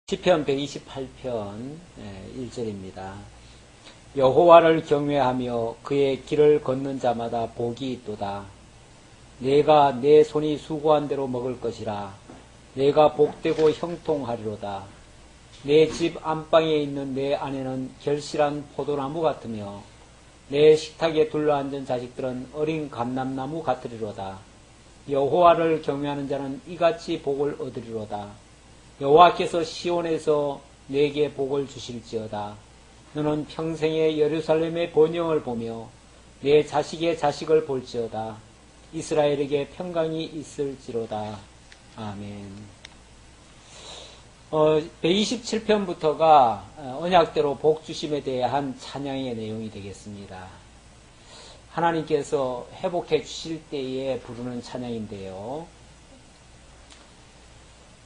시편 128편 1절입니다. 여호와를 경외하며 그의 길을 걷는 자마다 복이 있도다. 내가 내 손이 수고한 대로 먹을 것이라. 내가 복되고 형통하리로다. 내 집 안방에 있는 내 아내는 결실한 포도나무 같으며 내 식탁에 둘러앉은 자식들은 어린 감람나무 같으리로다. 여호와를 경외하는 자는 이같이 복을 얻으리로다. 여호와께서 시온에서 내게 복을 주실지어다. 너는 평생에 예루살렘의 번영을 보며 내 자식의 자식을 볼지어다. 이스라엘에게 평강이 있을지로다. 아멘. 127편부터가 언약대로 복 주심에 대한 찬양의 내용이 되겠습니다. 하나님께서 회복해 주실 때에 부르는 찬양인데요.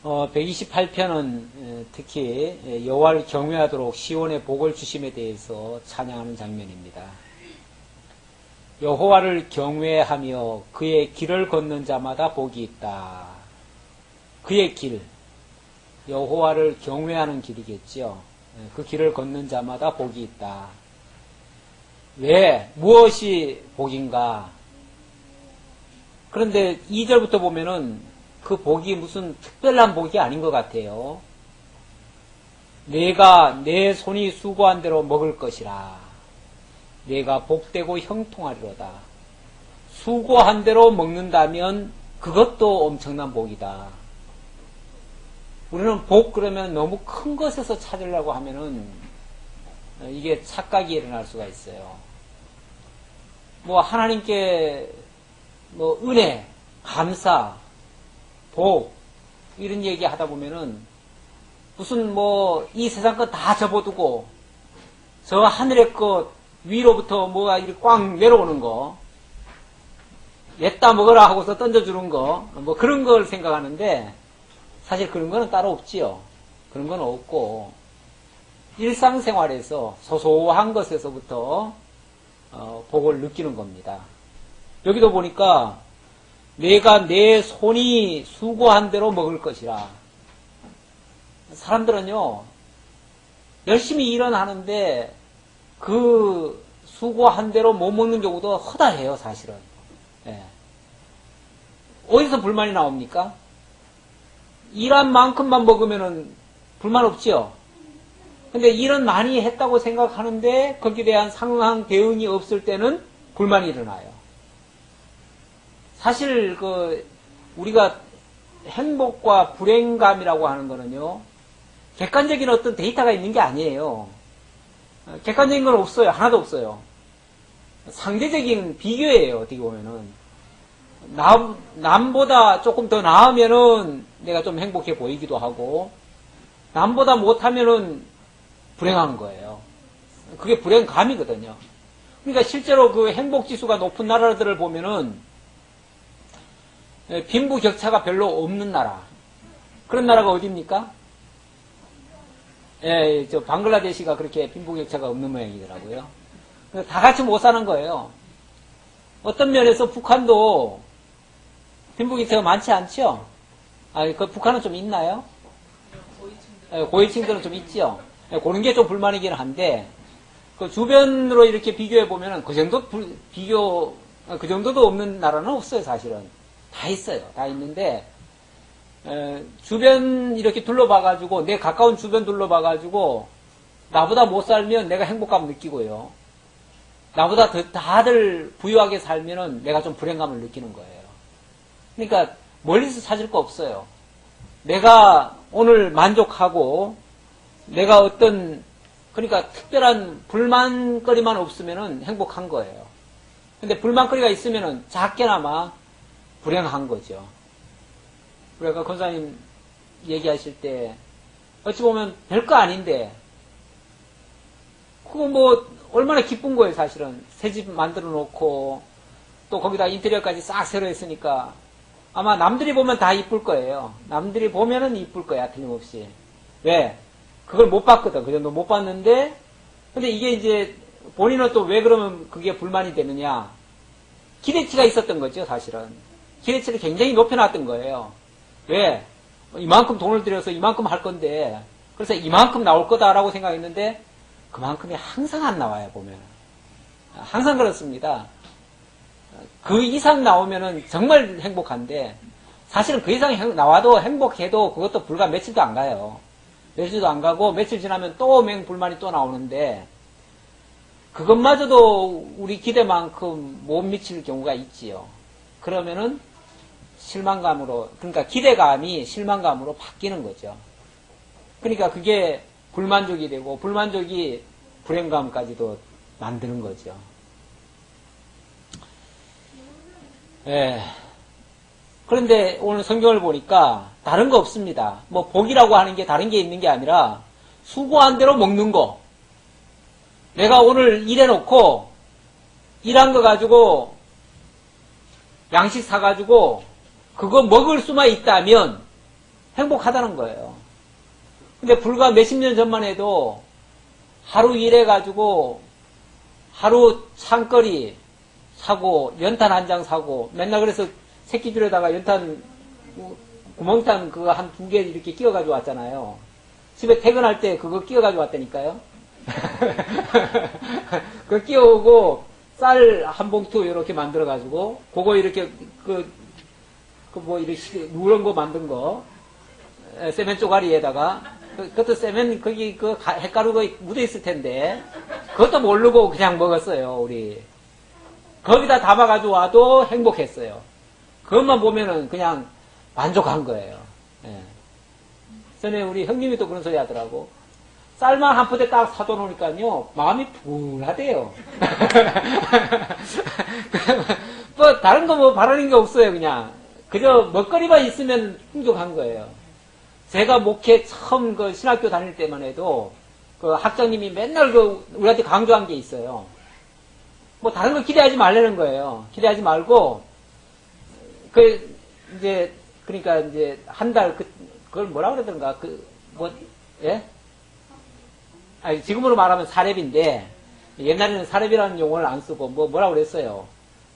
128편은 특히 여호와를 경외하도록 시온의 복을 주심에 대해서 찬양하는 장면입니다. 여호와를 경외하며 그의 길을 걷는 자마다 복이 있다. 그의 길, 여호와를 경외하는 길이겠죠. 그 길을 걷는 자마다 복이 있다. 왜? 무엇이 복인가? 그런데 2절부터 보면은 그 복이 무슨 특별한 복이 아닌 것 같아요. 내가 내 손이 수고한 대로 먹을 것이라. 내가 복되고 형통하리로다. 수고한 대로 먹는다면 그것도 엄청난 복이다. 우리는 복 그러면 너무 큰 것에서 찾으려고 하면은 이게 착각이 일어날 수가 있어요. 하나님께 은혜, 감사, 복 이런 얘기 하다 보면은 무슨 이 세상 것 다 접어두고 저 하늘의 것 위로부터 뭐가 이렇게 꽝 내려오는 거 냈다 먹어라 하고서 던져주는 거 그런 걸 생각하는데 사실 그런 거는 따로 없지요. 그런 건 없고 일상생활에서 소소한 것에서부터 복을 느끼는 겁니다. 여기도 보니까 내가 내 손이 수고한 대로 먹을 것이라. 사람들은요, 열심히 일은 하는데 그 수고한 대로 못 먹는 경우도 허다해요, 사실은. 예. 어디서 불만이 나옵니까? 일한 만큼만 먹으면은 불만 없지요. 근데 일은 많이 했다고 생각하는데 거기에 대한 상황 대응이 없을 때는 불만이 일어나요. 사실 우리가 행복과 불행감이라고 하는 거는요, 객관적인 어떤 데이터가 있는 게 아니에요. 객관적인 건 없어요. 하나도 없어요. 상대적인 비교예요. 어떻게 보면은 남보다 조금 더 나으면은 내가 좀 행복해 보이기도 하고 남보다 못하면은 불행한 거예요. 그게 불행감이거든요. 그러니까 실제로 그 행복지수가 높은 나라들을 보면은 빈부격차가 별로 없는 나라. 그런 나라가 어디입니까? 방글라데시가 그렇게 빈부격차가 없는 모양이더라고요. 다 같이 못 사는 거예요. 어떤 면에서 북한도 빈부격차가 많지 않죠? 북한은 좀 있나요? 고위층들은 좀 있죠? 그런 게 좀 불만이긴 한데, 그 주변으로 이렇게 비교해보면 그 정도도 없는 나라는 없어요, 사실은. 다 있어요. 다 있는데 주변 이렇게 둘러봐가지고 내 가까운 주변 둘러봐가지고 나보다 못 살면 내가 행복감 느끼고요. 나보다 다들 부유하게 살면은 내가 좀 불행감을 느끼는 거예요. 그러니까 멀리서 찾을 거 없어요. 내가 오늘 만족하고 내가 그러니까 특별한 불만거리만 없으면은 행복한 거예요. 근데 불만거리가 있으면은 작게나마 불행한 거죠. 그러니까 권사님 얘기하실 때 어찌 보면 별거 아닌데 그거 얼마나 기쁜 거예요, 사실은. 새 집 만들어 놓고 또 거기다 인테리어까지 싹 새로 했으니까 아마 남들이 보면 다 이쁠 거예요. 남들이 보면은 이쁠 거야, 틀림없이. 왜? 그걸 못 봤거든. 그 정도 못 봤는데 근데 이게 이제 본인은 또 왜 그러면 그게 불만이 되느냐? 기대치가 있었던 거죠, 사실은. 기대치를 굉장히 높여놨던 거예요. 왜? 이만큼 돈을 들여서 이만큼 할 건데 그래서 이만큼 나올 거다라고 생각했는데 그만큼이 항상 안 나와요, 보면. 항상 그렇습니다. 그 이상 나오면은 정말 행복한데 사실은 그 이상 나와도 행복해도 그것도 불과 며칠도 안 가요. 며칠도 안 가고 며칠 지나면 또 맹불만이 또 나오는데 그것마저도 우리 기대만큼 못 미칠 경우가 있지요. 그러면은 실망감으로, 그러니까 기대감이 실망감으로 바뀌는 거죠. 그러니까 그게 불만족이 되고 불만족이 불행감까지도 만드는 거죠. 예. 그런데 오늘 성경을 보니까 다른 거 없습니다. 뭐 복이라고 하는 게 다른 게 있는 게 아니라 수고한 대로 먹는 거. 내가 오늘 일해놓고 일한 거 가지고 양식 사가지고 그거 먹을 수만 있다면 행복하다는 거예요. 근데 불과 몇십 년 전만 해도 하루 일해가지고 하루 창거리 사고 연탄 한 장 사고 맨날 그래서 새끼줄에다가 연탄 구멍탄 그거 한 2개 이렇게 끼워가지고 왔잖아요. 집에 퇴근할 때 그거 끼워가지고 왔다니까요. 그거 끼워오고 쌀 한 봉투 이렇게 만들어가지고 그거 이렇게 뭐 이렇게 누런 거 만든 거 세멘 쪼가리에다가 그것도 세멘 거기 그 햇가루가 묻어 있을 텐데 그것도 모르고 그냥 먹었어요. 우리 거기다 담아가지고 와도 행복했어요. 그것만 보면은 그냥 만족한 거예요. 예. 전에 우리 형님이 또 그런 소리 하더라고. 쌀만 한 포대 딱 사다 놓으니까요, 마음이 푸하대요. 뭐, 다른 거 뭐 바라는 게 없어요, 그냥. 그저 먹거리만 있으면 풍족한 거예요. 제가 목회 처음 그 신학교 다닐 때만 해도 그 학장님이 맨날 그 우리한테 강조한 게 있어요. 뭐 다른 거 기대하지 말라는 거예요. 기대하지 말고, 그러니까 이제 한 달 그걸 뭐라 그러던가, 예? 아니, 지금으로 말하면 사렙인데, 옛날에는 사렙이라는 용어를 안 쓰고, 뭐라 그랬어요.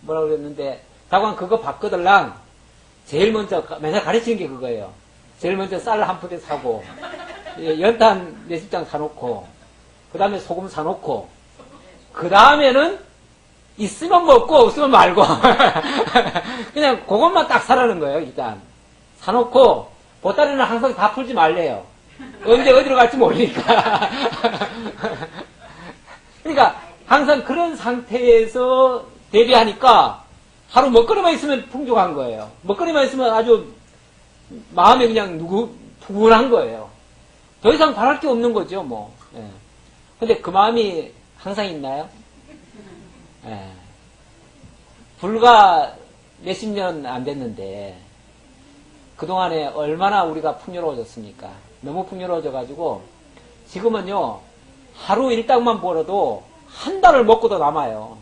뭐라 그랬는데, 자관 그거 받거들랑, 제일 먼저, 맨날 가르치는 게 그거예요. 제일 먼저 쌀 한 푸대 사고, 연탄 몇십 장 사놓고, 그 다음에 소금 사놓고, 그 다음에는 있으면 먹고, 없으면 말고. 그냥 그것만 딱 사라는 거예요, 일단. 사놓고, 보따리는 항상 다 풀지 말래요. 언제 어디로 갈지 모르니까. 그러니까 항상 그런 상태에서 대비하니까 하루 먹거리만 있으면 풍족한 거예요. 먹거리만 있으면 아주 마음이 그냥 푸근한 거예요. 더 이상 바랄 게 없는 거죠, 뭐. 예. 근데 그 마음이 항상 있나요? 예. 불과 몇십 년 안 됐는데 그동안에 얼마나 우리가 풍요로워졌습니까? 너무 풍요로워져가지고 지금은요 하루 일당만 벌어도 한 달을 먹고도 남아요.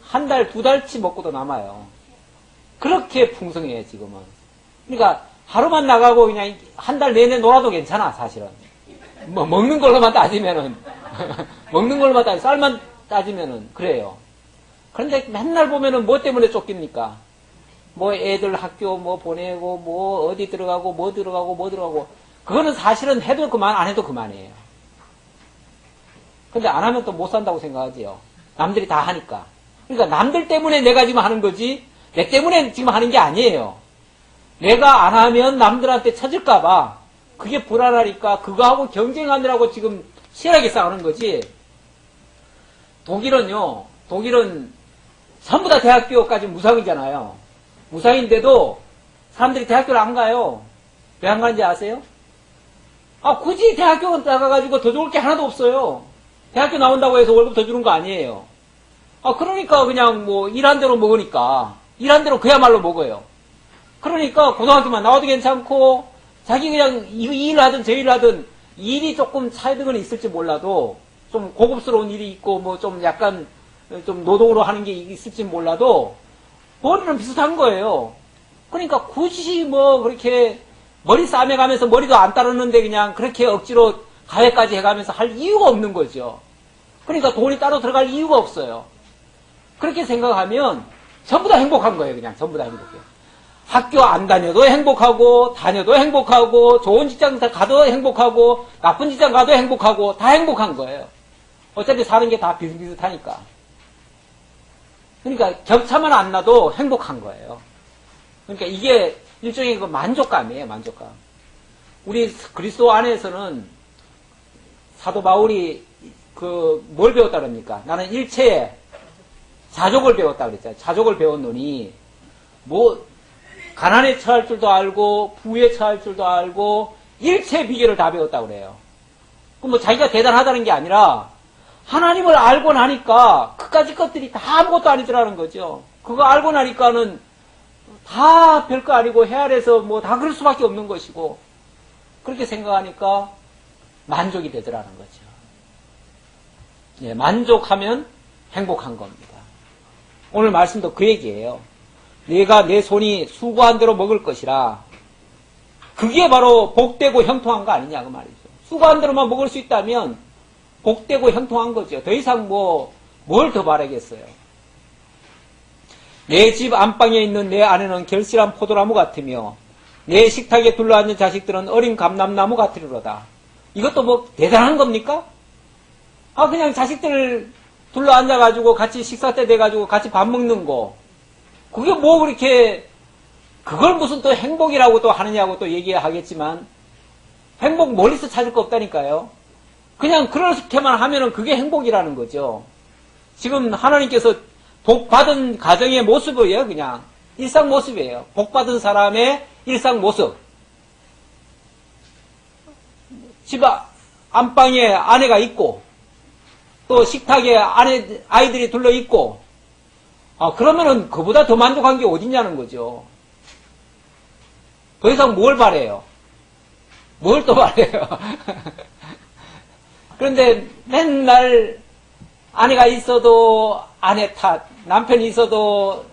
한 달, 2달치 먹고도 남아요. 그렇게 풍성해요 지금은. 그러니까 하루만 나가고 그냥 한 달 내내 놀아도 괜찮아 사실은. 뭐 먹는 걸로만 따지면은 먹는 걸로만 따지면 쌀만 따지면은 그래요. 그런데 맨날 보면은 뭐 때문에 쫓깁니까? 뭐 애들 학교 뭐 보내고 뭐 어디 들어가고 뭐 들어가고 그거는 사실은 해도 그만 안 해도 그만이에요. 근데 안 하면 또 못 산다고 생각하지요. 남들이 다 하니까. 그러니까 남들 때문에 내가 지금 하는 거지 내 때문에 지금 하는 게 아니에요. 내가 안 하면 남들한테 쳐질까봐 그게 불안하니까 그거하고 경쟁하느라고 지금 치열하게 싸우는 거지. 독일은 전부 다 대학교까지 무상이잖아요. 무상인데도 사람들이 대학교를 안 가요. 왜 안 가는지 아세요? 굳이 대학교 나가가지고 더 좋을 게 하나도 없어요. 대학교 나온다고 해서 월급 더 주는 거 아니에요. 그러니까 그냥 뭐 일한 대로 먹으니까 일한 대로 그야말로 먹어요. 그러니까 고등학교만 나와도 괜찮고 자기 그냥 이 일을 하든 저 일을 하든 일이 조금 차이등은 있을지 몰라도 좀 고급스러운 일이 있고 뭐 좀 약간 좀 노동으로 하는 게 있을지 몰라도 머리는 비슷한 거예요. 그러니까 굳이 뭐 그렇게 머리 싸매가면서 머리도 안 따르는데 그냥 그렇게 억지로 가해까지 해가면서 할 이유가 없는 거죠. 그러니까 돈이 따로 들어갈 이유가 없어요. 그렇게 생각하면 전부 다 행복한 거예요. 그냥 전부 다 행복해요. 학교 안 다녀도 행복하고, 다녀도 행복하고, 좋은 직장 가도 행복하고, 나쁜 직장 가도 행복하고, 다 행복한 거예요. 어차피 사는 게 다 비슷비슷하니까. 그러니까 격차만 안 나도 행복한 거예요. 그러니까 이게 일종의 그 만족감이에요, 만족감. 우리 그리스도 안에서는 사도 바울이 뭘 배웠다 그럽니까? 나는 일체의 자족을 배웠다 그랬잖아요. 자족을 배웠노니, 가난에 처할 줄도 알고, 부에 처할 줄도 알고, 일체의 비결을 다 배웠다 그래요. 그럼 자기가 대단하다는 게 아니라, 하나님을 알고 나니까, 그까짓 것들이 다 아무것도 아니더라는 거죠. 그거 알고 나니까는, 다 별거 아니고, 헤아려서 다 그럴 수밖에 없는 것이고, 그렇게 생각하니까, 만족이 되더라는 거죠. 예, 만족하면 행복한 겁니다. 오늘 말씀도 그 얘기예요. 내가 내 손이 수고한 대로 먹을 것이라. 그게 바로 복되고 형통한 거 아니냐 그 말이죠. 수고한 대로만 먹을 수 있다면 복되고 형통한 거죠. 더 이상 뭘 더 바라겠어요. 내 집 안방에 있는 내 아내는 결실한 포도나무 같으며 내 식탁에 둘러앉은 자식들은 어린 감람나무 같으리로다. 이것도 대단한 겁니까? 그냥 자식들 둘러앉아가지고 같이 식사 때 돼가지고 같이 밥 먹는 거. 그게 그렇게, 그걸 무슨 또 행복이라고 또 하느냐고 또 얘기하겠지만, 행복 멀리서 찾을 거 없다니까요. 그냥 그렇게만 하면은 그게 행복이라는 거죠. 지금 하나님께서 복 받은 가정의 모습이에요, 그냥. 일상 모습이에요. 복 받은 사람의 일상 모습. 집 안방에 아내가 있고, 또 식탁에 아이들이 둘러 있고, 그러면은 그보다 더 만족한 게 어딨냐는 거죠. 더 이상 뭘 바래요? 뭘 또 바래요? 그런데 맨날 아내가 있어도 아내 탓, 남편이 있어도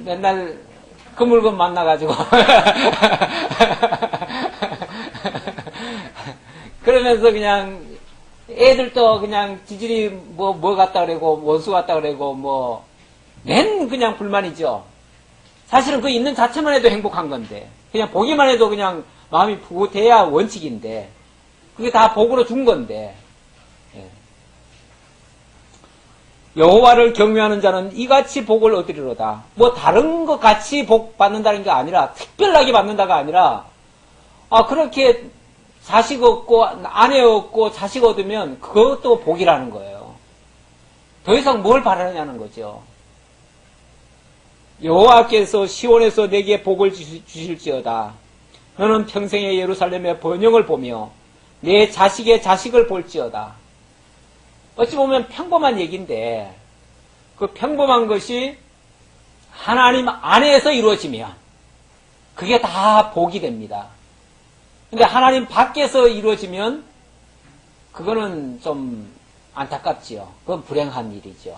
맨날 그 물건 만나가지고 그러면서 그냥 애들도 그냥 지질이 뭐 같다 그러고 원수 같다 그러고 맨 그냥 불만이죠. 사실은 그 있는 자체만 해도 행복한 건데 그냥 보기만 해도 그냥 마음이 푸근해야 원칙인데 그게 다 복으로 준 건데. 예. 여호와를 경외하는 자는 이같이 복을 얻으리로다. 다른 것 같이 복 받는다는 게 아니라 특별하게 받는다가 아니라 그렇게 자식 얻고 아내 얻고 자식 얻으면 그것도 복이라는 거예요. 더 이상 뭘 바라느냐는 거죠. 여호와께서 시온에서 내게 복을 주실지어다. 너는 평생에 예루살렘의 번영을 보며 내 자식의 자식을 볼지어다. 어찌 보면 평범한 얘기인데 그 평범한 것이 하나님 안에서 이루어지면 그게 다 복이 됩니다. 근데 하나님 밖에서 이루어지면 그거는 좀 안타깝지요. 그건 불행한 일이죠.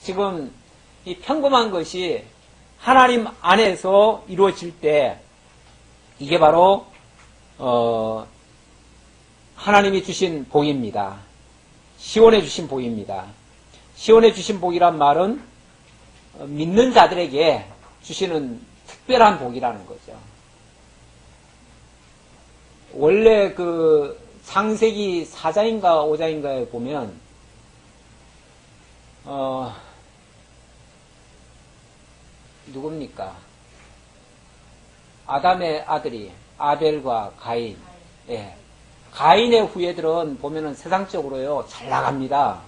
지금 이 평범한 것이 하나님 안에서 이루어질 때 이게 바로 하나님이 주신 복입니다. 시온에 주신 복입니다. 시온에 주신 복이란 말은 믿는 자들에게 주시는 특별한 복이라는 거죠. 원래 그 창세기 4장인가 5장인가에 보면 누굽니까? 아담의 아들이 아벨과 가인. 예. 가인의 후예들은 보면은 세상적으로요 잘 나갑니다.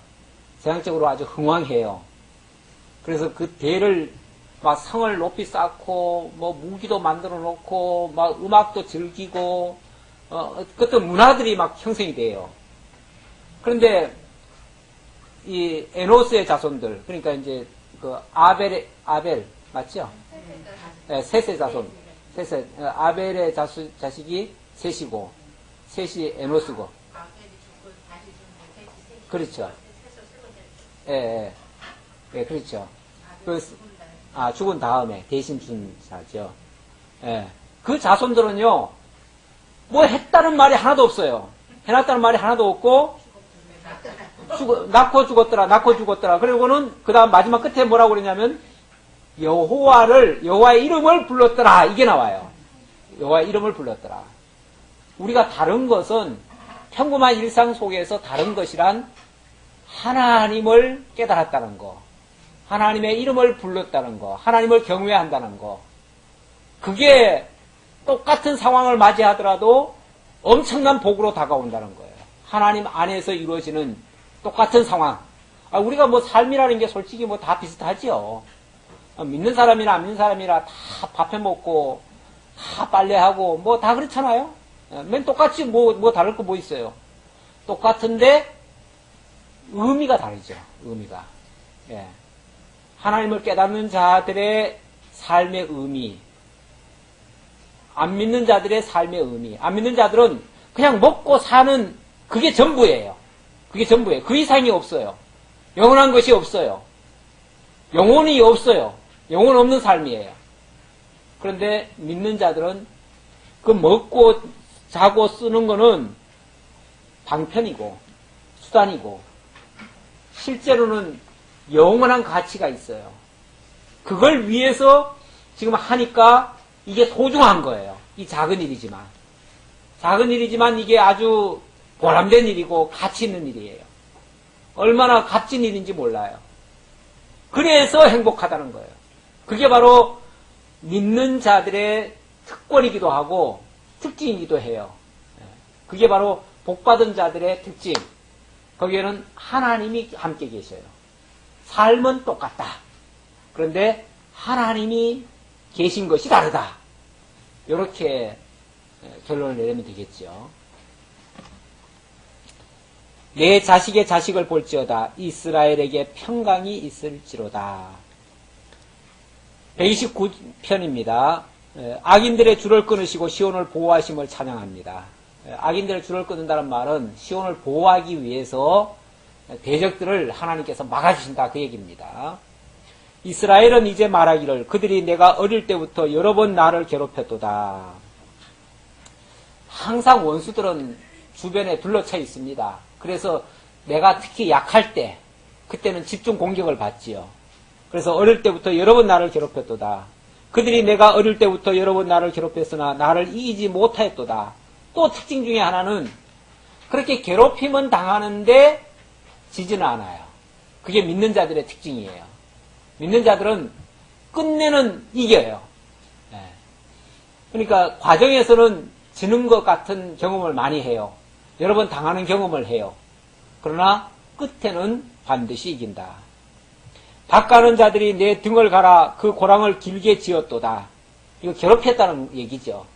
세상적으로 아주 흥왕해요. 그래서 그 대를 막 성을 높이 쌓고 무기도 만들어 놓고 막 음악도 즐기고 어떤 문화들이 막 형성이 돼요. 그런데 이 에노스의 자손들, 그러니까 이제 그 아벨 맞죠? 네, 셋의 자손. 아벨의 자식이 셋이고 셋이 에노스고. 그렇죠. 예, 그렇죠. 죽은 다음에 대신 준 자죠. 예. 그 자손들은요, 했다는 말이 하나도 없어요. 해놨다는 말이 하나도 없고, 낳고 죽었더라. 그리고는, 그 다음 마지막 끝에 뭐라고 그러냐면, 여호와의 이름을 불렀더라. 이게 나와요. 여호와의 이름을 불렀더라. 우리가 다른 것은 평범한 일상 속에서 다른 것이란 하나님을 깨달았다는 거, 하나님의 이름을 불렀다는 거, 하나님을 경외한다는 거, 그게 똑같은 상황을 맞이하더라도 엄청난 복으로 다가온다는 거예요. 하나님 안에서 이루어지는 똑같은 상황. 우리가 뭐 삶이라는 게 솔직히 뭐 다 비슷하지요. 믿는 사람이나 안 믿는 사람이나 다 밥 해먹고, 다 빨래하고, 뭐 다 그렇잖아요? 맨 똑같이 뭐 다를 거 뭐 있어요. 똑같은데, 의미가 다르죠. 의미가. 예. 하나님을 깨닫는 자들의 삶의 의미, 안 믿는 자들의 삶의 의미. 안 믿는 자들은 그냥 먹고 사는 그게 전부예요. 그게 전부예요. 그 이상이 없어요. 영원한 것이 없어요. 영혼이 없어요. 영혼 없는 삶이에요. 그런데 믿는 자들은 그 먹고 자고 쓰는 거는 방편이고 수단이고 실제로는 영원한 가치가 있어요. 그걸 위해서 지금 하니까 이게 소중한 거예요. 이 작은 일이지만. 작은 일이지만 이게 아주 보람된 일이고 가치 있는 일이에요. 얼마나 값진 일인지 몰라요. 그래서 행복하다는 거예요. 그게 바로 믿는 자들의 특권이기도 하고 특징이기도 해요. 그게 바로 복받은 자들의 특징. 거기에는 하나님이 함께 계셔요. 삶은 똑같다. 그런데 하나님이 계신 것이 다르다. 이렇게 결론을 내리면 되겠죠. 내 자식의 자식을 볼지어다. 이스라엘에게 평강이 있을지로다. 129편입니다. 악인들의 줄을 끊으시고 시온을 보호하심을 찬양합니다. 악인들의 줄을 끊는다는 말은 시온을 보호하기 위해서 대적들을 하나님께서 막아주신다 그 얘기입니다. 이스라엘은 이제 말하기를 그들이 내가 어릴 때부터 여러 번 나를 괴롭혔도다. 항상 원수들은 주변에 둘러쳐 있습니다. 그래서 내가 특히 약할 때 그때는 집중 공격을 받지요. 그래서 어릴 때부터 여러 번 나를 괴롭혔도다. 그들이 내가 어릴 때부터 여러 번 나를 괴롭혔으나 나를 이기지 못하였도다. 또 특징 중에 하나는 그렇게 괴롭힘은 당하는데 지지는 않아요. 그게 믿는 자들의 특징이에요. 믿는 자들은 끝내는 이겨요. 그러니까 과정에서는 지는 것 같은 경험을 많이 해요. 여러 번 당하는 경험을 해요. 그러나 끝에는 반드시 이긴다. 밭가는 자들이 내 등을 갈아 그 고랑을 길게 지었도다. 이거 괴롭혔다는 얘기죠.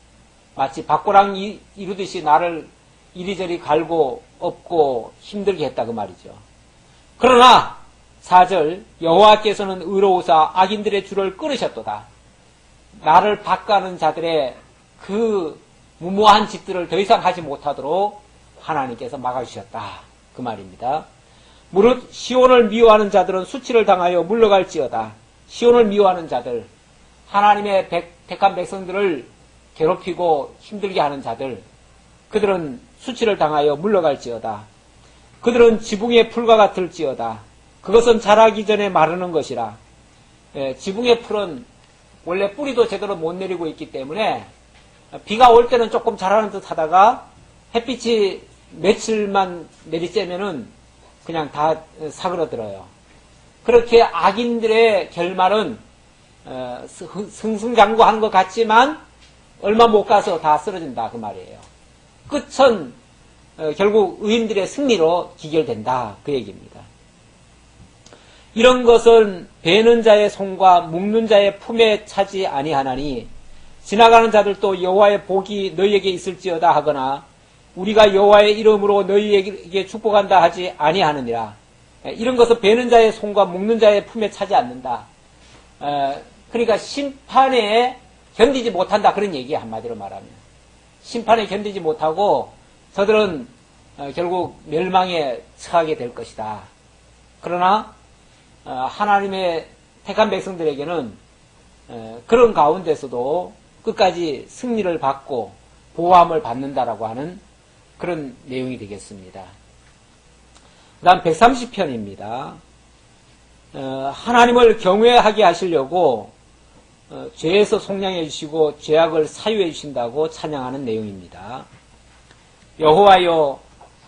마치 밭고랑 이루듯이 나를 이리저리 갈고 엎고 힘들게 했다 그 말이죠. 그러나 4절 여호와께서는 의로우사 악인들의 줄을 끊으셨도다. 나를 밭가는 자들의 그 무모한 짓들을 더 이상 하지 못하도록 하나님께서 막아주셨다 그 말입니다. 무릇 시온을 미워하는 자들은 수치를 당하여 물러갈지어다. 시온을 미워하는 자들, 하나님의 택한 백성들을 괴롭히고 힘들게 하는 자들, 그들은 수치를 당하여 물러갈지어다. 그들은 지붕의 풀과 같을지어다. 그것은 자라기 전에 마르는 것이라. 지붕의 풀은 원래 뿌리도 제대로 못 내리고 있기 때문에 비가 올 때는 조금 자라는 듯 하다가 햇빛이 며칠만 내리쬐면은 그냥 다 사그러들어요. 그렇게 악인들의 결말은 승승장구하는 것 같지만 얼마 못 가서 다 쓰러진다 그 말이에요. 끝은 결국 의인들의 승리로 기결된다 그 얘기입니다. 이런 것은 베는 자의 손과 묶는 자의 품에 차지 아니하나니 지나가는 자들도 여호와의 복이 너희에게 있을지어다 하거나 우리가 여호와의 이름으로 너희에게 축복한다 하지 아니하느니라. 이런 것은 베는 자의 손과 묶는 자의 품에 차지 않는다. 그러니까 심판에 견디지 못한다 그런 얘기야 한마디로 말하면. 심판에 견디지 못하고 저들은 결국 멸망에 처하게 될 것이다. 그러나 하나님의 택한 백성들에게는 그런 가운데서도 끝까지 승리를 받고 보호함을 받는다라고 하는 그런 내용이 되겠습니다. 그 다음 130편입니다. 하나님을 경외하게 하시려고 죄에서 속량해 주시고 죄악을 사유해 주신다고 찬양하는 내용입니다. 여호와여,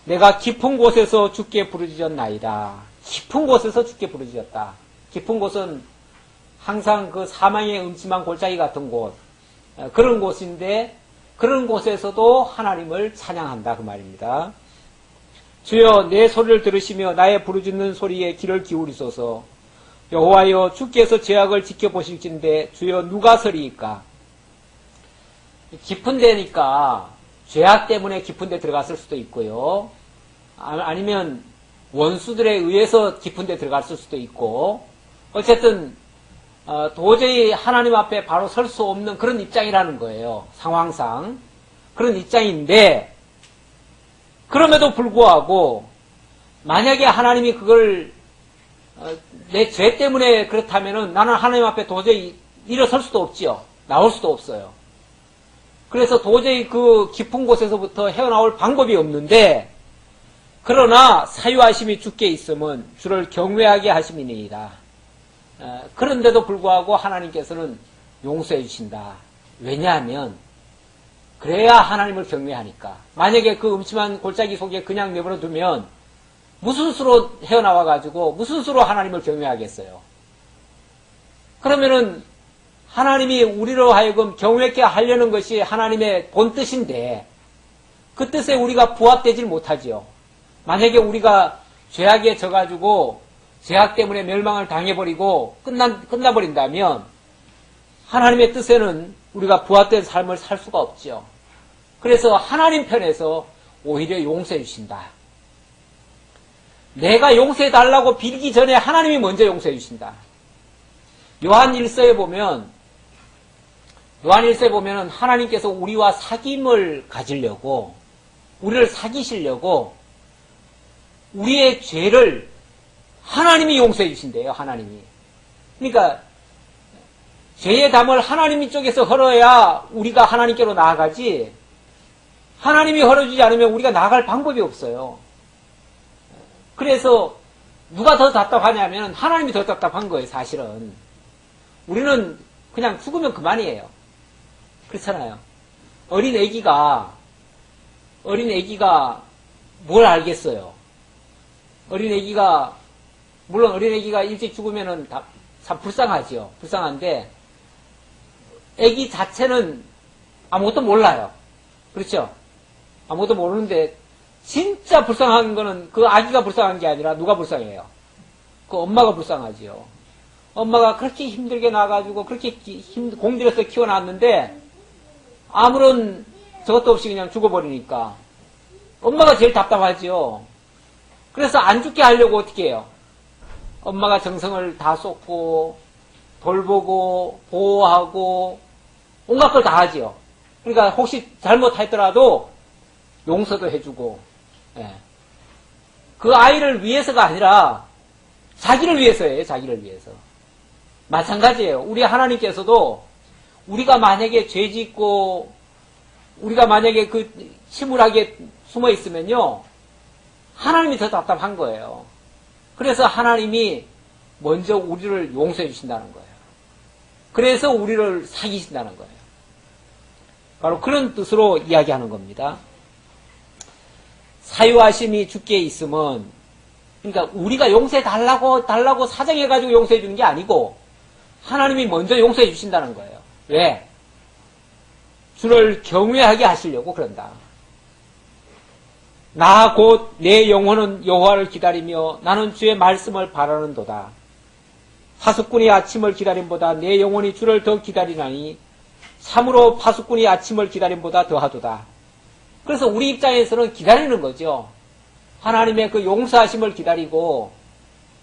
내가 깊은 곳에서 주께 부르짖었나이다. 깊은 곳에서 주께 부르짖었다. 깊은 곳은 항상 그 사망의 음침한 골짜기 같은 곳, 그런 곳인데 그런 곳에서도 하나님을 찬양한다 그 말입니다. 주여, 내 소리를 들으시며 나의 부르짖는 소리에 귀를 기울이소서. 여호와여, 주께서 죄악을 지켜보실진데 주여 누가 서리이까? 깊은 데니까 죄악 때문에 깊은 데 들어갔을 수도 있고요. 아니면 원수들에 의해서 깊은 데 들어갔을 수도 있고, 어쨌든 도저히 하나님 앞에 바로 설 수 없는 그런 입장이라는 거예요. 상황상. 그런 입장인데, 그럼에도 불구하고 만약에 하나님이 그걸 내 죄 때문에 그렇다면은 나는 하나님 앞에 도저히 일어설 수도 없지요. 나올 수도 없어요. 그래서 도저히 그 깊은 곳에서부터 헤어나올 방법이 없는데, 그러나 사유하심이 주께 있으면 주를 경외하게 하심이니이다. 그런데도 불구하고 하나님께서는 용서해 주신다. 왜냐하면 그래야 하나님을 경외하니까. 만약에 그 음침한 골짜기 속에 그냥 내버려 두면 무슨 수로 헤어나와가지고 무슨 수로 하나님을 경외하겠어요. 그러면은 하나님이 우리로 하여금 경외케 하려는 것이 하나님의 본뜻인데 그 뜻에 우리가 부합되질 못하지요. 만약에 우리가 죄악에 져가지고 죄악 때문에 멸망을 당해버리고 끝나버린다면 하나님의 뜻에는 우리가 부합된 삶을 살 수가 없죠. 그래서 하나님 편에서 오히려 용서해 주신다. 내가 용서해 달라고 빌기 전에 하나님이 먼저 용서해 주신다. 요한 1서에 보면 하나님께서 우리와 사귐을 가지려고, 우리를 사귀시려고 우리의 죄를 하나님이 용서해 주신대요. 하나님이. 그러니까 죄의 담을 하나님 쪽에서 헐어야 우리가 하나님께로 나아가지, 하나님이 헐어주지 않으면 우리가 나아갈 방법이 없어요. 그래서 누가 더 답답하냐면 하나님이 더 답답한 거예요. 사실은 우리는 그냥 죽으면 그만이에요. 그렇잖아요. 어린 애기가 뭘 알겠어요. 물론 어린 애기가 일찍 죽으면은 참 불쌍하지요. 불쌍한데 애기 자체는 아무것도 몰라요. 그렇죠? 아무것도 모르는데 진짜 불쌍한 거는 그 아기가 불쌍한 게 아니라 누가 불쌍해요? 그 엄마가 불쌍하지요. 엄마가 그렇게 힘들게 나가지고 그렇게 공들여서 키워놨는데 아무런 저것도 없이 그냥 죽어버리니까 엄마가 제일 답답하지요. 그래서 안 죽게 하려고 어떻게 해요? 엄마가 정성을 다 쏟고 돌보고 보호하고 온갖 걸 다 하지요. 그러니까 혹시 잘못했더라도 용서도 해주고, 그 아이를 위해서가 아니라 자기를 위해서예요. 자기를 위해서. 마찬가지예요. 우리 하나님께서도 우리가 만약에 죄 짓고 우리가 만약에 그 침울하게 숨어 있으면요, 하나님이 더 답답한 거예요. 그래서 하나님이 먼저 우리를 용서해 주신다는 거예요. 그래서 우리를 사귀신다는 거예요. 바로 그런 뜻으로 이야기하는 겁니다. 사유하심이 주께 있으면, 그러니까 우리가 용서해 달라고 사정해가지고 용서해 주는 게 아니고 하나님이 먼저 용서해 주신다는 거예요. 왜? 주를 경외하게 하시려고 그런다. 나 곧 내 영혼은 여호와를 기다리며 나는 주의 말씀을 바라는도다. 파수꾼이 아침을 기다림보다 내 영혼이 주를 더 기다리나니 참으로 파수꾼이 아침을 기다림보다 더하도다. 그래서 우리 입장에서는 기다리는 거죠. 하나님의 그 용서하심을 기다리고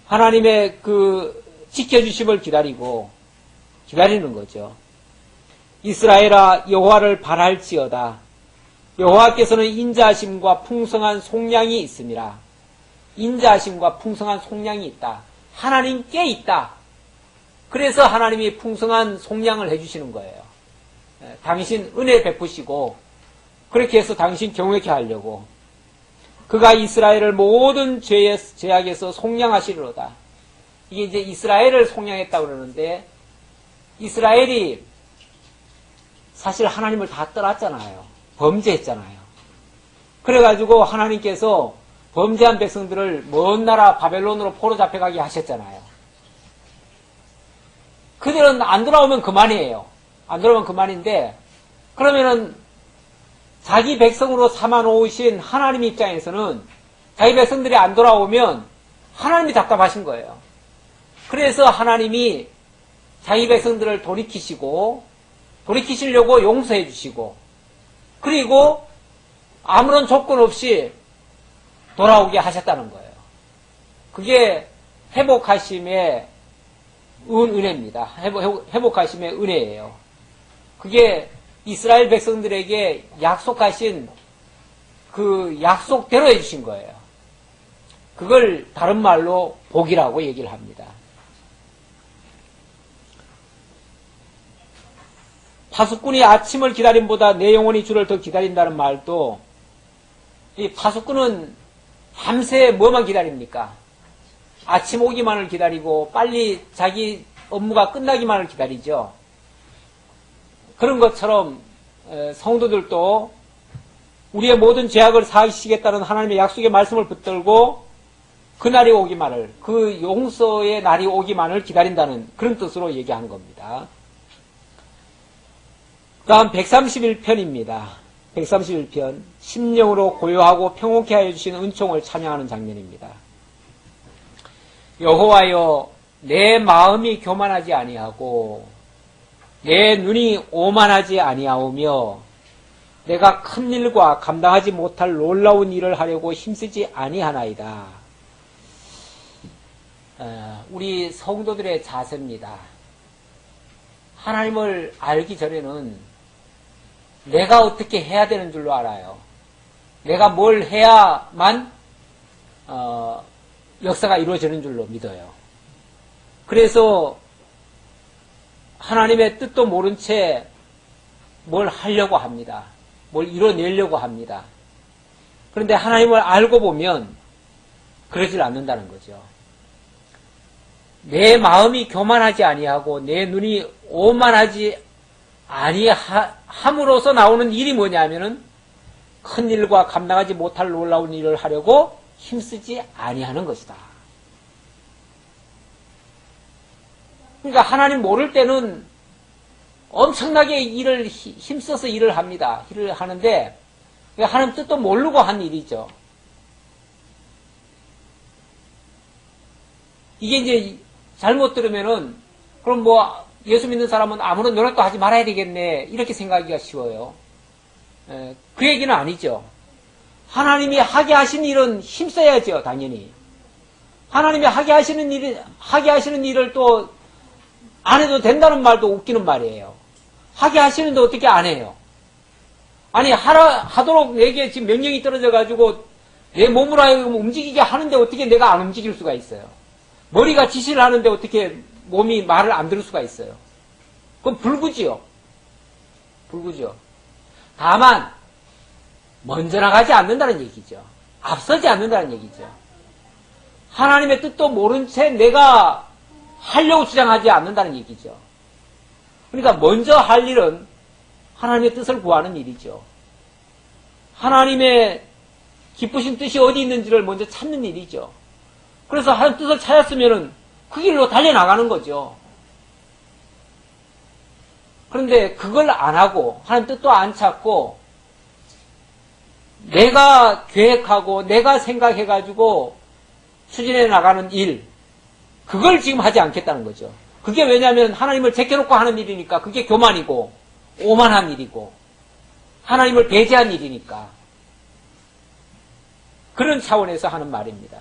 하나님의 그 지켜주심을 기다리는 거죠. 이스라엘아, 여호와를 바랄지어다. 여호와께서는 인자하심과 풍성한 속량이 있음이라. 인자하심과 풍성한 속량이 있다. 하나님께 있다. 그래서 하나님이 풍성한 속량을 해주시는 거예요. 당신 은혜 베푸시고 그렇게 해서 당신 경외케 하려고. 그가 이스라엘을 모든 죄악에서 속량하시리로다. 이게 이제 이스라엘을 속량했다고 그러는데, 이스라엘이 사실 하나님을 다 떠났잖아요. 범죄했잖아요. 그래가지고 하나님께서 범죄한 백성들을 먼 나라 바벨론으로 포로 잡혀가게 하셨잖아요. 그들은 안 돌아오면 그만이에요. 안 돌아오면 그만인데, 그러면은 자기 백성으로 삼아 놓으신 하나님 입장에서는 자기 백성들이 안 돌아오면 하나님이 답답하신 거예요. 그래서 하나님이 자기 백성들을 돌이키시려고 용서해 주시고, 그리고 아무런 조건 없이 돌아오게 하셨다는 거예요. 그게 회복하심의 은혜입니다. 회복하심의 은혜예요. 그게 이스라엘 백성들에게 약속하신 그 약속대로 해주신 거예요. 그걸 다른 말로 복이라고 얘기를 합니다. 파수꾼이 아침을 기다림보다 내 영혼이 주를 더 기다린다는 말도, 이 파수꾼은 밤새 뭐만 기다립니까? 아침 오기만을 기다리고 빨리 자기 업무가 끝나기만을 기다리죠. 그런 것처럼 성도들도 우리의 모든 죄악을 사하시겠다는 하나님의 약속의 말씀을 붙들고 그날이 오기만을, 그 용서의 날이 오기만을 기다린다는 그런 뜻으로 얘기하는 겁니다. 다음 131편입니다. 131편, 심령으로 고요하고 평온케 하여 주신 은총을 찬양하는 장면입니다. 여호와여, 내 마음이 교만하지 아니하고 내 눈이 오만하지 아니하오며 내가 큰 일과 감당하지 못할 놀라운 일을 하려고 힘쓰지 아니하나이다. 우리 성도들의 자세입니다. 하나님을 알기 전에는 내가 어떻게 해야 되는 줄로 알아요. 내가 뭘 해야만 역사가 이루어지는 줄로 믿어요. 그래서 하나님의 뜻도 모른 채 뭘 하려고 합니다. 뭘 이뤄내려고 합니다. 그런데 하나님을 알고 보면 그러질 않는다는 거죠. 내 마음이 교만하지 아니하고 내 눈이 오만하지 아니함으로써 나오는 일이 뭐냐면은 큰 일과 감당하지 못할 놀라운 일을 하려고 힘쓰지 아니하는 것이다. 그러니까 하나님 모를 때는 엄청나게 힘써서 일을 합니다. 일을 하는데 하나님 뜻도 모르고 한 일이죠. 이게 이제 잘못 들으면은 그럼 뭐 예수 믿는 사람은 아무런 노력도 하지 말아야 되겠네 이렇게 생각하기가 쉬워요. 그 얘기는 아니죠. 하나님이 하게 하신 일은 힘써야죠. 당연히. 하나님이 하게 하시는 일을 또 안 해도 된다는 말도 웃기는 말이에요. 하게 하시는데 어떻게 안 해요? 아니 하도록 내게 지금 명령이 떨어져가지고 내 몸으로 하여금 움직이게 하는데 어떻게 내가 안 움직일 수가 있어요? 머리가 지시를 하는데 어떻게 몸이 말을 안 들을 수가 있어요? 그건 불구지요. 불구죠. 다만 먼저 나가지 않는다는 얘기죠. 앞서지 않는다는 얘기죠. 하나님의 뜻도 모른 채 내가 하려고 주장하지 않는다는 얘기죠. 그러니까 먼저 할 일은 하나님의 뜻을 구하는 일이죠. 하나님의 기쁘신 뜻이 어디 있는지를 먼저 찾는 일이죠. 그래서 하나님 뜻을 찾았으면은 그 길로 달려나가는 거죠. 그런데 그걸 안 하고 하나님 뜻도 안 찾고 내가 계획하고 내가 생각해가지고 추진해 나가는 일, 그걸 지금 하지 않겠다는 거죠. 그게 왜냐하면 하나님을 제껴놓고 하는 일이니까 그게 교만이고 오만한 일이고 하나님을 배제한 일이니까 그런 차원에서 하는 말입니다.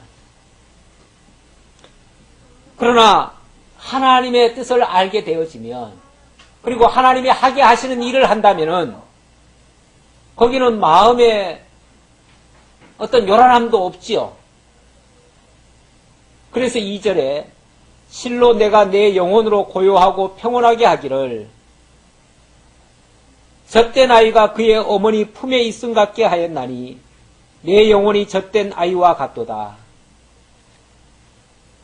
그러나 하나님의 뜻을 알게 되어지면 그리고 하나님이 하게 하시는 일을 한다면은 거기는 마음에 어떤 요란함도 없지요. 그래서 2절에 실로 내가 내 영혼으로 고요하고 평온하게 하기를 젖된 아이가 그의 어머니 품에 있음 같게 하였나니 내 영혼이 젖된 아이와 같도다.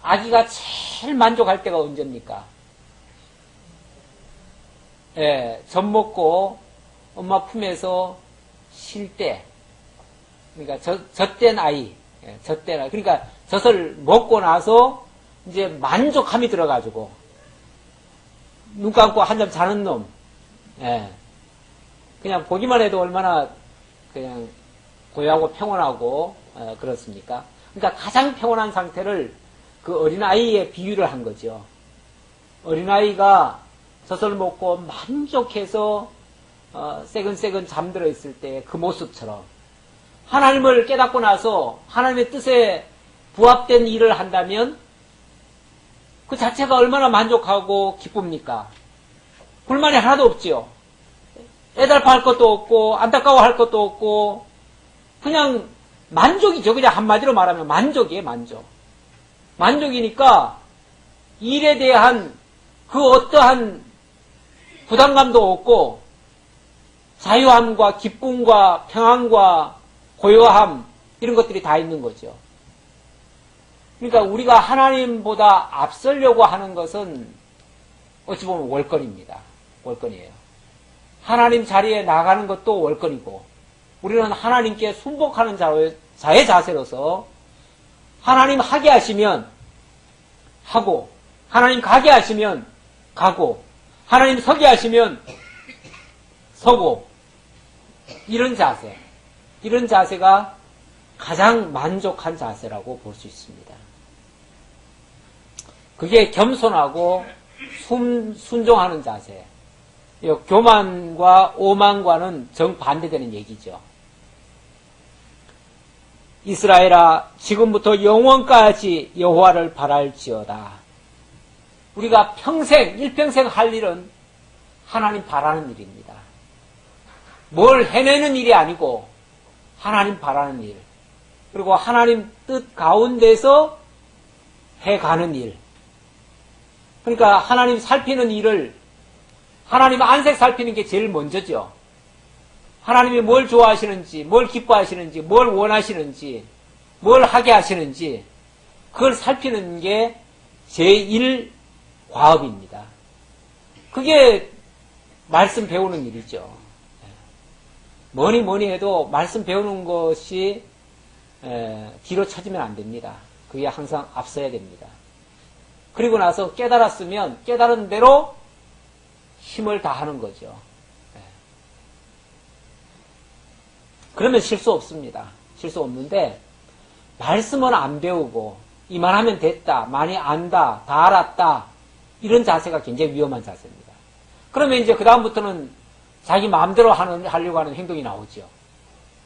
아기가 제일 만족할 때가 언제입니까? 예, 젖 먹고 엄마 품에서 쉴 때. 그러니까 젖된 아이. 예, 젖된 아이. 그러니까 젖을 먹고 나서 이제 만족함이 들어가지고 눈 감고 한잠 자는 놈. 예. 그냥 보기만 해도 얼마나 그냥 고요하고 평온하고 그렇습니까? 그러니까 가장 평온한 상태를 그 어린아이에 비유를 한 거죠. 어린아이가 젖을 먹고 만족해서 새근새근 잠들어 있을 때 그 모습처럼 하나님을 깨닫고 나서 하나님의 뜻에 부합된 일을 한다면 그 자체가 얼마나 만족하고 기쁩니까? 불만이 하나도 없지요. 애달파할 것도 없고 안타까워할 것도 없고 그냥 만족이죠. 그냥 한마디로 말하면 만족이에요. 만족. 만족이니까 일에 대한 그 어떠한 부담감도 없고 자유함과 기쁨과 평안과 고요함 이런 것들이 다 있는 거죠. 그러니까 우리가 하나님보다 앞서려고 하는 것은 어찌 보면 월권입니다. 월권이에요. 하나님 자리에 나가는 것도 월권이고 우리는 하나님께 순복하는 자의 자세로서 하나님 하게 하시면 하고 하나님 가게 하시면 가고 하나님 서게 하시면 서고 이런 자세, 이런 자세가 가장 만족한 자세라고 볼 수 있습니다. 그게 겸손하고 순종하는 자세. 교만과 오만과는 정반대되는 얘기죠. 이스라엘아 지금부터 영원까지 여호와를 바랄지어다. 우리가 평생 일평생 할 일은 하나님 바라는 일입니다. 뭘 해내는 일이 아니고 하나님 바라는 일, 그리고 하나님 뜻 가운데서 해가는 일. 그러니까 하나님 살피는 일을 하나님 안색 살피는 게 제일 먼저죠. 하나님이 뭘 좋아하시는지, 뭘 기뻐하시는지, 뭘 원하시는지, 뭘 하게 하시는지 그걸 살피는 게 제1 과업입니다. 그게 말씀 배우는 일이죠. 뭐니 해도 말씀 배우는 것이 뒤로 쳐지면 안 됩니다. 그게 항상 앞서야 됩니다. 그리고 나서 깨달았으면 깨달은 대로 힘을 다하는 거죠. 그러면 실수 없습니다. 실수 없는데 말씀은 안 배우고 이만하면 됐다, 많이 안다, 다 알았다 이런 자세가 굉장히 위험한 자세입니다. 그러면 이제 그 다음부터는 자기 마음대로 하려고 하는 행동이 나오죠.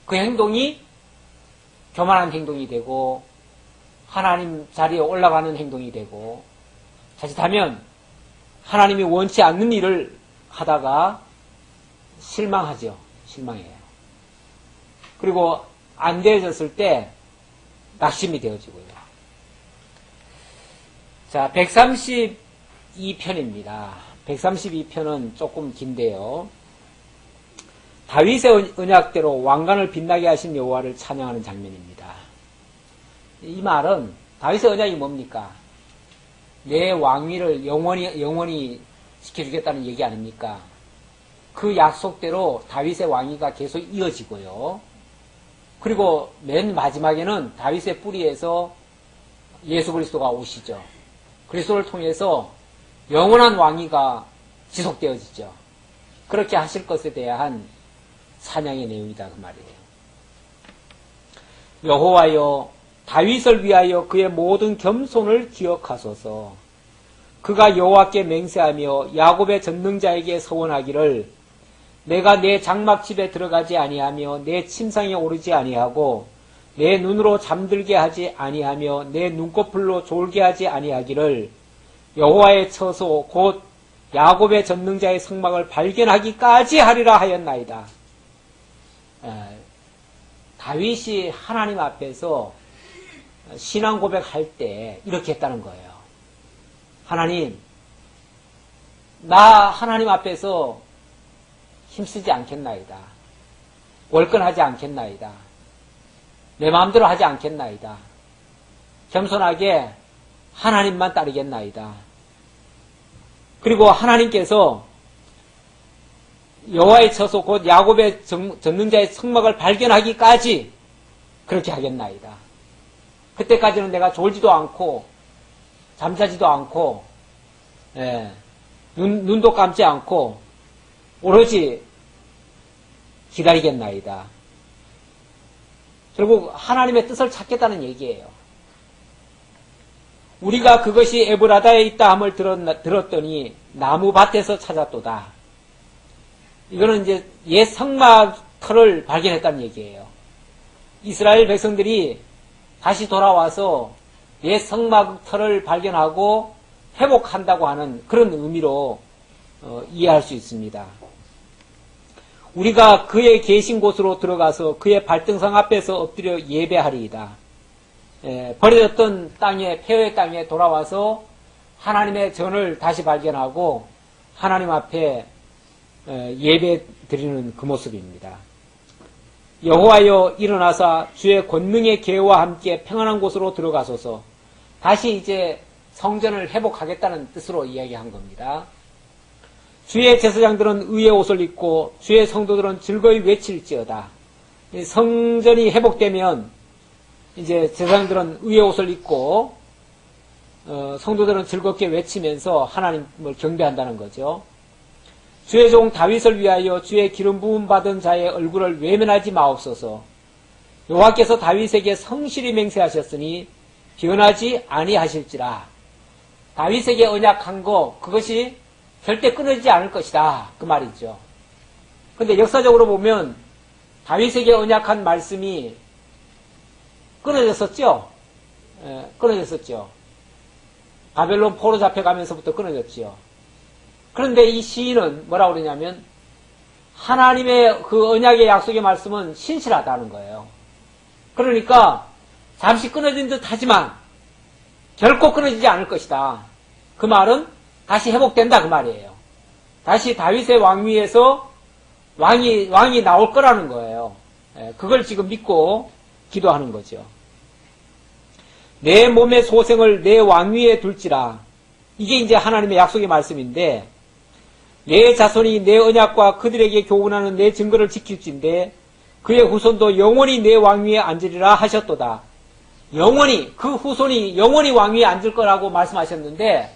그 행동이 교만한 행동이 되고 하나님 자리에 올라가는 행동이 되고 자칫하면 하나님이 원치 않는 일을 하다가 실망하죠. 실망해요. 그리고 안 되어졌을 때 낙심이 되어지고요. 자, 132편입니다. 132편은 조금 긴데요. 다윗의 언약대로 왕관을 빛나게 하신 여호와를 찬양하는 장면입니다. 이 말은 다윗의 언약이 뭡니까? 내 왕위를 영원히 지켜주겠다는 얘기 아닙니까? 그 약속대로 다윗의 왕위가 계속 이어지고요. 그리고 맨 마지막에는 다윗의 뿌리에서 예수 그리스도가 오시죠. 그리스도를 통해서 영원한 왕위가 지속되어지죠. 그렇게 하실 것에 대한 찬양의 내용이다 그 말이에요. 여호와여 다윗을 위하여 그의 모든 겸손을 기억하소서. 그가 여호와께 맹세하며 야곱의 전능자에게 서원하기를 내가 내 장막집에 들어가지 아니하며 내 침상에 오르지 아니하고 내 눈으로 잠들게 하지 아니하며 내 눈꺼풀로 졸게 하지 아니하기를 여호와의 처소 곧 야곱의 전능자의 성막을 발견하기까지 하리라 하였나이다. 다윗이 하나님 앞에서 신앙 고백할 때 이렇게 했다는 거예요. 하나님, 나 하나님 앞에서 힘쓰지 않겠나이다. 월권하지 않겠나이다. 내 마음대로 하지 않겠나이다. 겸손하게 하나님만 따르겠나이다. 그리고 하나님께서 여호와의 처소 곧 야곱의 전능자의 성막을 발견하기까지 그렇게 하겠나이다. 그때까지는 내가 졸지도 않고 잠자지도 않고 눈도 감지 않고 오로지 기다리겠나이다. 결국 하나님의 뜻을 찾겠다는 얘기예요. 우리가 그것이 에브라다에 있다 함을 들었더니 나무밭에서 찾았도다. 이거는 이제 옛 성막 터를 발견했다는 얘기예요. 이스라엘 백성들이 다시 돌아와서 옛 성막 터를 발견하고 회복한다고 하는 그런 의미로 이해할 수 있습니다. 우리가 그의 계신 곳으로 들어가서 그의 발등상 앞에서 엎드려 예배하리이다. 버려졌던 땅에, 폐허의 땅에 돌아와서 하나님의 전을 다시 발견하고 하나님 앞에 예배 드리는 그 모습입니다. 여호와여 일어나사 주의 권능의 계와 함께 평안한 곳으로 들어가소서. 다시 이제 성전을 회복하겠다는 뜻으로 이야기한 겁니다. 주의 제사장들은 의의 옷을 입고 주의 성도들은 즐거이 외칠지어다. 성전이 회복되면 이제 제사장들은 의의 옷을 입고 성도들은 즐겁게 외치면서 하나님을 경배한다는 거죠. 주의 종 다윗을 위하여 주의 기름 부음 받은 자의 얼굴을 외면하지 마옵소서. 여호와께서 다윗에게 성실히 맹세하셨으니 변하지 아니하실지라. 다윗에게 언약한 거 그것이 절대 끊어지지 않을 것이다. 그 말이죠. 근데 역사적으로 보면 다윗에게 언약한 말씀이 끊어졌었죠. 끊어졌었죠. 바벨론 포로 잡혀가면서부터 끊어졌지요. 그런데 이 시인은 뭐라고 그러냐면 하나님의 그 언약의 약속의 말씀은 신실하다는 거예요. 그러니까 잠시 끊어진 듯 하지만 결코 끊어지지 않을 것이다. 그 말은 다시 회복된다 그 말이에요. 다시 다윗의 왕위에서 왕이 나올 거라는 거예요. 그걸 지금 믿고 기도하는 거죠. 내 몸의 소생을 내 왕위에 둘지라. 이게 이제 하나님의 약속의 말씀인데 내 자손이 내 언약과 그들에게 교훈하는 내 증거를 지킬진데 그의 후손도 영원히 내 왕위에 앉으리라 하셨도다. 영원히 그 후손이 영원히 왕위에 앉을 거라고 말씀하셨는데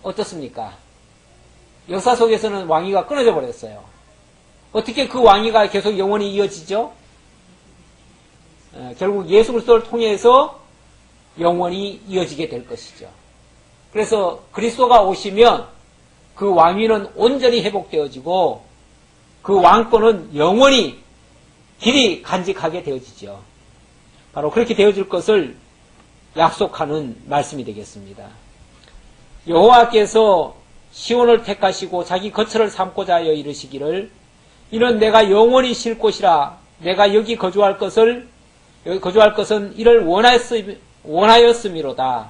어떻습니까? 역사 속에서는 왕위가 끊어져 버렸어요. 어떻게 그 왕위가 계속 영원히 이어지죠? 결국 예수 그리스도를 통해서 영원히 이어지게 될 것이죠. 그래서 그리스도가 오시면 그 왕위는 온전히 회복되어지고 그 왕권은 영원히 길이 간직하게 되어지죠. 바로 그렇게 되어질 것을 약속하는 말씀이 되겠습니다. 여호와께서 시온을 택하시고 자기 거처를 삼고자 하여 이르시기를 이는 내가 영원히 쉴 곳이라 내가 여기 거주할 것은 이를 원하였음이로다.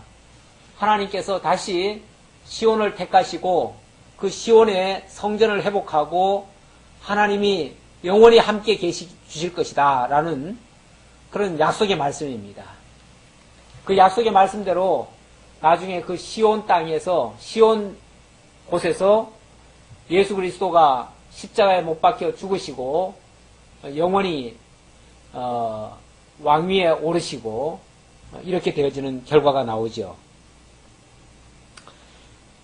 하나님께서 다시 시온을 택하시고 그 시온의 성전을 회복하고 하나님이 영원히 함께 주실 것이다 라는 그런 약속의 말씀입니다. 그 약속의 말씀대로 나중에 그 시온 땅에서 시온 곳에서 예수 그리스도가 십자가에 못 박혀 죽으시고 영원히 왕위에 오르시고 이렇게 되어지는 결과가 나오죠.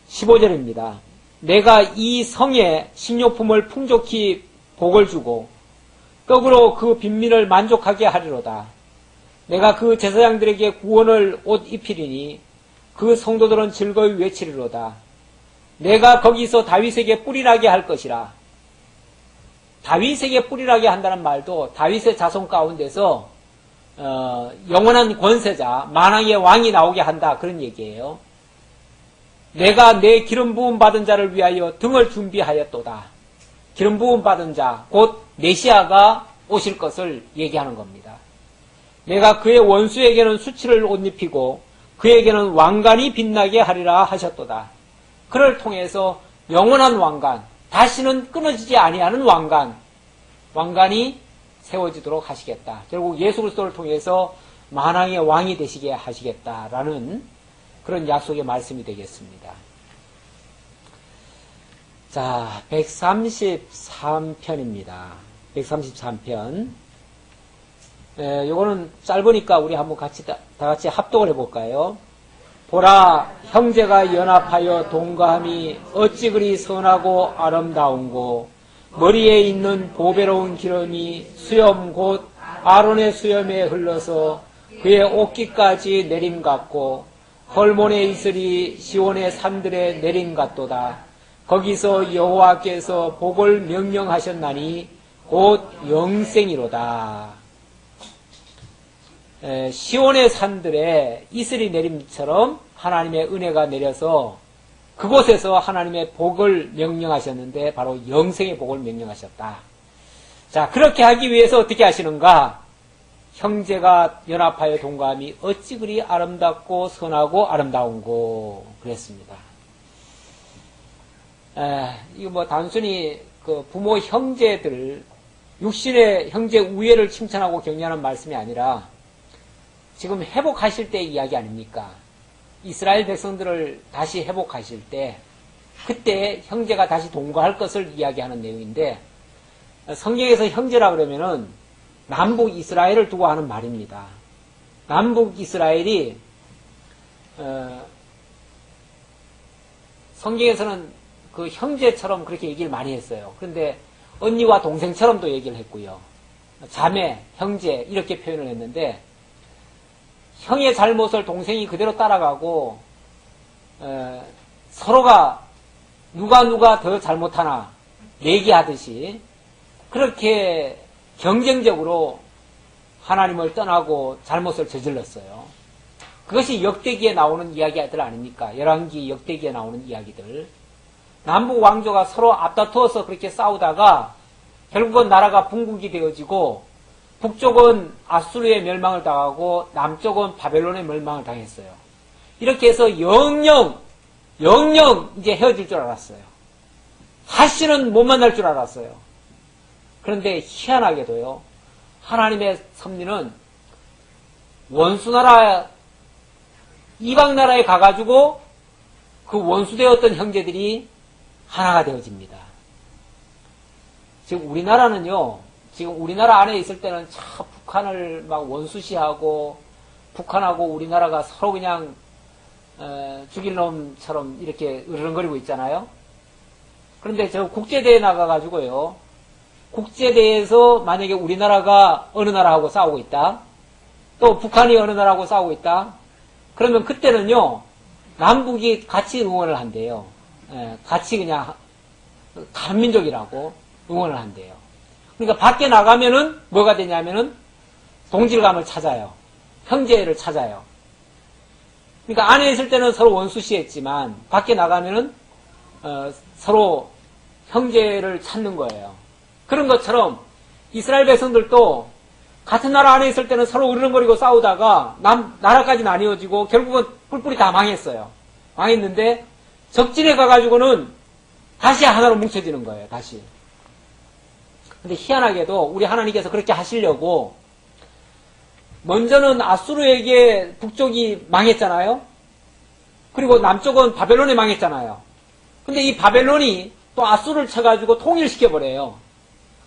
15절입니다. 내가 이 성에 식료품을 풍족히 복을 주고 떡으로 그 빈민을 만족하게 하리로다. 내가 그 제사장들에게 구원을 옷 입히리니 그 성도들은 즐거이 외치리로다. 내가 거기서 다윗에게 뿔이나게 할 것이라. 다윗에게 뿔이나게 한다는 말도 다윗의 자손 가운데서 영원한 권세자 만왕의 왕이 나오게 한다 그런 얘기예요. 내가 내 기름 부음 받은 자를 위하여 등을 준비하였도다. 기름 부음 받은 자 곧 메시아가 오실 것을 얘기하는 겁니다. 내가 그의 원수에게는 수치를 옷 입히고 그에게는 왕관이 빛나게 하리라 하셨도다. 그를 통해서 영원한 왕관, 다시는 끊어지지 아니하는 왕관이 세워지도록 하시겠다. 결국 예수 그리스도를 통해서 만왕의 왕이 되시게 하시겠다라는 그런 약속의 말씀이 되겠습니다. 자, 133편입니다. 133편. 요거는 짧으니까 우리 한번 다 같이 합독을 해볼까요? 보라, 형제가 연합하여 동거함이 어찌 그리 선하고 아름다운고, 머리에 있는 보배로운 기름이 수염 곧 아론의 수염에 흘러서 그의 옷깃까지 내림 같고, 헐몬의 이슬이 시온의 산들에 내림 같도다. 거기서 여호와께서 복을 명령하셨나니 곧 영생이로다. 시온의 산들에 이슬이 내림처럼 하나님의 은혜가 내려서 그곳에서 하나님의 복을 명령하셨는데 바로 영생의 복을 명령하셨다. 자, 그렇게 하기 위해서 어떻게 하시는가? 형제가 연합하여 동거함이 어찌 그리 아름답고 선하고 아름다운고 그랬습니다. 이거 뭐 단순히 그 부모 형제들 육신의 형제 우애를 칭찬하고 격려하는 말씀이 아니라 지금 회복하실 때 이야기 아닙니까? 이스라엘 백성들을 다시 회복하실 때 그때 형제가 다시 동거할 것을 이야기하는 내용인데 성경에서 형제라 그러면은 남북 이스라엘을 두고 하는 말입니다. 남북 이스라엘이 성경에서는 그 형제처럼 그렇게 얘기를 많이 했어요. 그런데 언니와 동생처럼도 얘기를 했고요. 자매, 형제 이렇게 표현을 했는데 형의 잘못을 동생이 그대로 따라가고 서로가 누가 더 잘못하나 얘기하듯이 그렇게 경쟁적으로 하나님을 떠나고 잘못을 저질렀어요. 그것이 역대기에 나오는 이야기들 아닙니까? 열왕기 역대기에 나오는 이야기들. 남북 왕조가 서로 앞다투어서 그렇게 싸우다가 결국은 나라가 분국이 되어지고 북쪽은 아수르의 멸망을 당하고 남쪽은 바벨론의 멸망을 당했어요. 이렇게 해서 영영 이제 헤어질 줄 알았어요. 다시는 못 만날 줄 알았어요. 그런데 희한하게도요. 하나님의 섭리는 원수나라 이방 나라에 가가지고 그 원수되었던 형제들이 하나가 되어집니다. 지금 우리나라는요. 지금 우리나라 안에 있을 때는 참 북한을 막 원수시하고 북한하고 우리나라가 서로 그냥 죽일 놈처럼 이렇게 으르렁거리고 있잖아요. 그런데 저 국제대회에 나가가지고요. 국제대회에서 만약에 우리나라가 어느 나라하고 싸우고 있다. 또 북한이 어느 나라하고 싸우고 있다. 그러면 그때는요. 남북이 같이 응원을 한대요. 같이 그냥 한민족이라고 응원을 한대요. 그러니까 밖에 나가면은 뭐가 되냐면은 동질감을 찾아요. 형제를 찾아요. 그러니까 안에 있을 때는 서로 원수시했지만 밖에 나가면은 서로 형제를 찾는 거예요. 그런 것처럼 이스라엘 백성들도 같은 나라 안에 있을 때는 서로 으르렁거리고 싸우다가 나라까지 나뉘어지고 결국은 뿔뿔이 다 망했어요. 망했는데 적진에 가가지고는 다시 하나로 뭉쳐지는 거예요. 다시. 근데 희한하게도 우리 하나님께서 그렇게 하시려고 먼저는 아수르에게 북쪽이 망했잖아요. 그리고 남쪽은 바벨론에 망했잖아요. 근데 이 바벨론이 또 아수르를 쳐가지고 통일시켜버려요.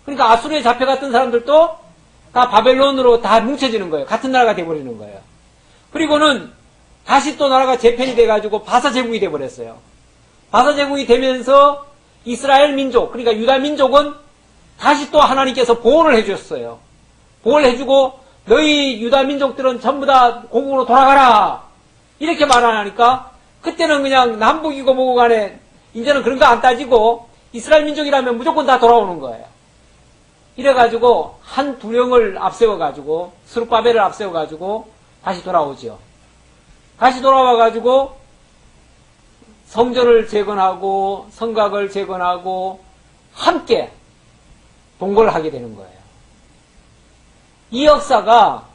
그러니까 아수르에 잡혀갔던 사람들도 다 바벨론으로 다 뭉쳐지는 거예요. 같은 나라가 돼버리는 거예요. 그리고는 다시 또 나라가 재편이 돼가지고 바사 제국이 돼버렸어요. 바사 제국이 되면서 이스라엘 민족, 그러니까 유다 민족은 다시 또 하나님께서 보호를 해주셨어요. 보호를 해주고 너희 유다 민족들은 전부 다 고국으로 돌아가라 이렇게 말하니까 그때는 그냥 남북이고 뭐고 간에 이제는 그런 거 안 따지고 이스라엘 민족이라면 무조건 다 돌아오는 거예요. 이래가지고 한 두 명을 앞세워가지고 스룹바벨을 앞세워가지고 다시 돌아오죠. 다시 돌아와가지고 성전을 재건하고 성곽을 재건하고 함께 동거를 하게 되는 거예요. 이 역사가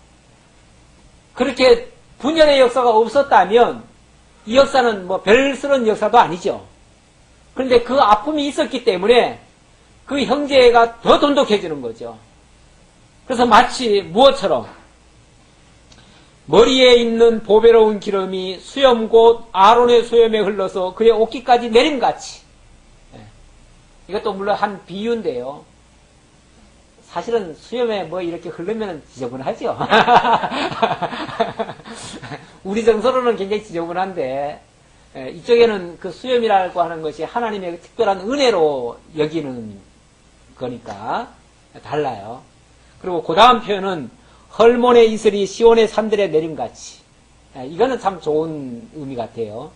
그렇게 분열의 역사가 없었다면 이 역사는 뭐 별스러운 역사도 아니죠. 그런데 그 아픔이 있었기 때문에 그 형제가 더 돈독해지는 거죠. 그래서 마치 무엇처럼 머리에 있는 보배로운 기름이 수염 곧 아론의 수염에 흘러서 그의 옷깃까지 내림같이. 이것도 물론 한 비유인데요. 사실은 수염에 뭐 이렇게 흐르면 지저분하죠. 우리 정서로는 굉장히 지저분한데, 이쪽에는 그 수염이라고 하는 것이 하나님의 특별한 은혜로 여기는 거니까 달라요. 그리고 그 다음 표현은 헐몬의 이슬이 시온의 산들에 내림같이. 이거는 참 좋은 의미 같아요.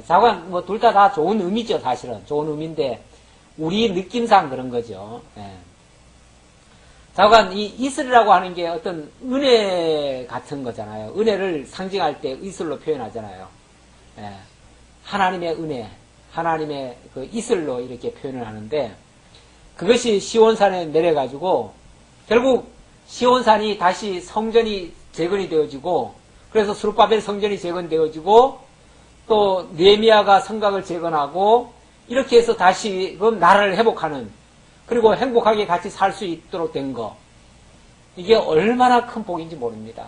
자관 뭐 둘 다 좋은 의미죠. 사실은 좋은 의미인데 우리 느낌상 그런 거죠. 자관 이 이슬이라고 하는 게 어떤 은혜 같은 거잖아요. 은혜를 상징할 때 이슬로 표현하잖아요. 하나님의 은혜, 하나님의 그 이슬로 이렇게 표현을 하는데 그것이 시온산에 내려가지고 결국 시온산이 다시 성전이 재건이 되어지고 그래서 스룹바벨 성전이 재건되어지고 또 느헤미야가 성곽을 재건하고 이렇게 해서 다시 그 나라를 회복하는 그리고 행복하게 같이 살 수 있도록 된 거. 이게 얼마나 큰 복인지 모릅니다.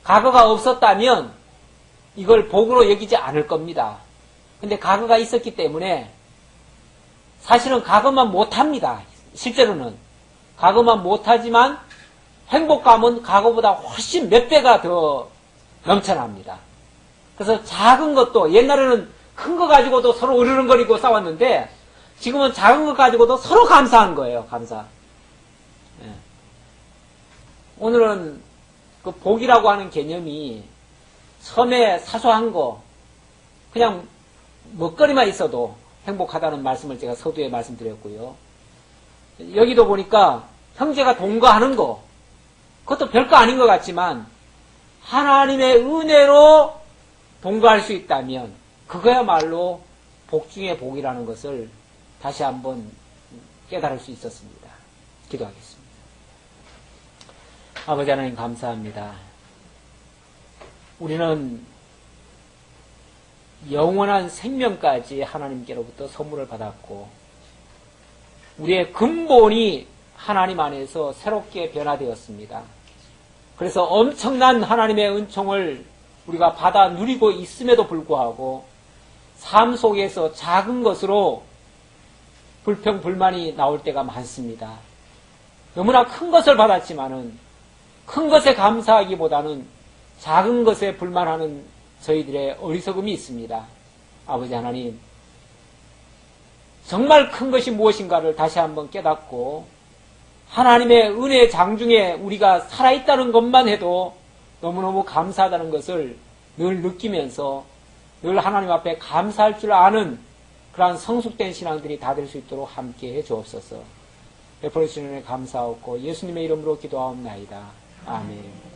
과거가 없었다면 이걸 복으로 여기지 않을 겁니다. 근데 과거가 있었기 때문에 사실은 과거만 못합니다. 실제로는. 과거만 못하지만 행복감은 과거보다 훨씬 몇 배가 더 넘쳐납니다. 그래서 작은 것도 옛날에는 큰 거 가지고도 서로 으르렁거리고 싸웠는데 지금은 작은 것 가지고도 서로 감사한 거예요. 감사. 오늘은 그 복이라고 하는 개념이 처음에 사소한 거 그냥 먹거리만 있어도 행복하다는 말씀을 제가 서두에 말씀드렸고요. 여기도 보니까 형제가 동거하는 거 그것도 별거 아닌 것 같지만 하나님의 은혜로 동거할 수 있다면 그거야말로 복 중의 복이라는 것을 다시 한번 깨달을 수 있었습니다. 기도하겠습니다. 아버지 하나님 감사합니다. 우리는 영원한 생명까지 하나님께로부터 선물을 받았고 우리의 근본이 하나님 안에서 새롭게 변화되었습니다. 그래서 엄청난 하나님의 은총을 우리가 받아 누리고 있음에도 불구하고 삶 속에서 작은 것으로 불평, 불만이 나올 때가 많습니다. 너무나 큰 것을 받았지만은 큰 것에 감사하기보다는 작은 것에 불만하는 저희들의 어리석음이 있습니다. 아버지 하나님, 정말 큰 것이 무엇인가를 다시 한번 깨닫고 하나님의 은혜의 장중에 우리가 살아있다는 것만 해도 너무너무 감사하다는 것을 늘 느끼면서 늘 하나님 앞에 감사할 줄 아는 그러한 성숙된 신앙들이 다 될 수 있도록 함께 해 주옵소서. 베풀어 주시는 은혜 감사하고 예수님의 이름으로 기도하옵나이다. 아멘.